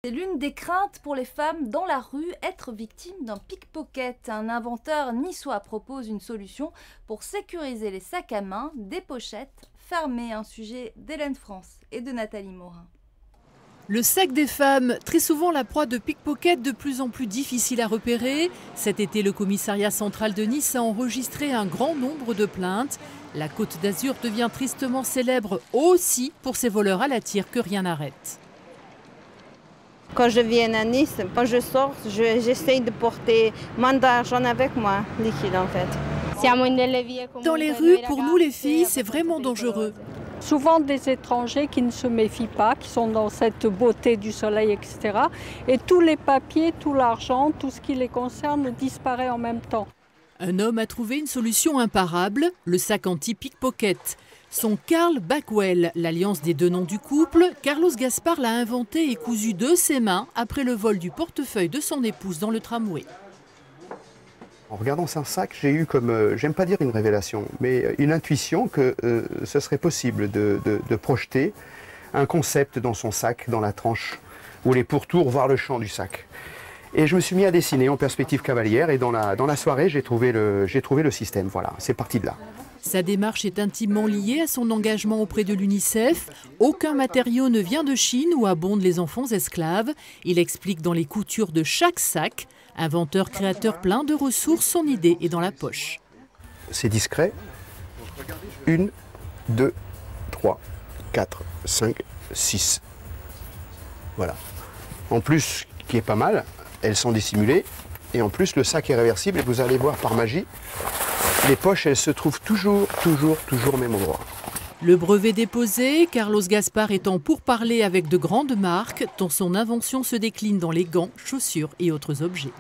C'est l'une des craintes pour les femmes dans la rue, être victime d'un pickpocket. Un inventeur niçois propose une solution pour sécuriser les sacs à main, des pochettes fermées. Un sujet d'Hélène France et de Nathalie Morin. Le sac des femmes, très souvent la proie de pickpockets de plus en plus difficile à repérer. Cet été, le commissariat central de Nice a enregistré un grand nombre de plaintes. La Côte d'Azur devient tristement célèbre aussi pour ces voleurs à la tire que rien n'arrête. Quand je viens à Nice, quand je sors, j'essaye de porter moins d'argent avec moi, liquide en fait. Dans les rues, pour nous les filles, c'est vraiment dangereux. Souvent des étrangers qui ne se méfient pas, qui sont dans cette beauté du soleil, etc. Et tous les papiers, tout l'argent, tout ce qui les concerne disparaît en même temps. Un homme a trouvé une solution imparable, le sac anti-pickpocket. Son Carl Backwell, l'alliance des deux noms du couple, Carlos Gaspar l'a inventé et cousu de ses mains après le vol du portefeuille de son épouse dans le tramway. En regardant ce sac, j'ai eu comme, j'aime pas dire une révélation, mais une intuition que ce serait possible de projeter un concept dans son sac, dans la tranche, ou les pourtours, voire le champ du sac. Et je me suis mis à dessiner en perspective cavalière et dans la soirée, j'ai trouvé le système. Voilà, c'est parti de là. Sa démarche est intimement liée à son engagement auprès de l'UNICEF. Aucun matériau ne vient de Chine où abondent les enfants esclaves. Il explique dans les coutures de chaque sac. Inventeur, créateur plein de ressources, son idée est dans la poche. C'est discret. 1, 2, 3, 4, 5, 6. Voilà. En plus, ce qui est pas mal, elles sont dissimulées. Et en plus, le sac est réversible. Et vous allez voir par magie, les poches, elles se trouvent toujours au même endroit. Le brevet déposé, Carlos Gaspar est en pourparlers avec de grandes marques dont son invention se décline dans les gants, chaussures et autres objets.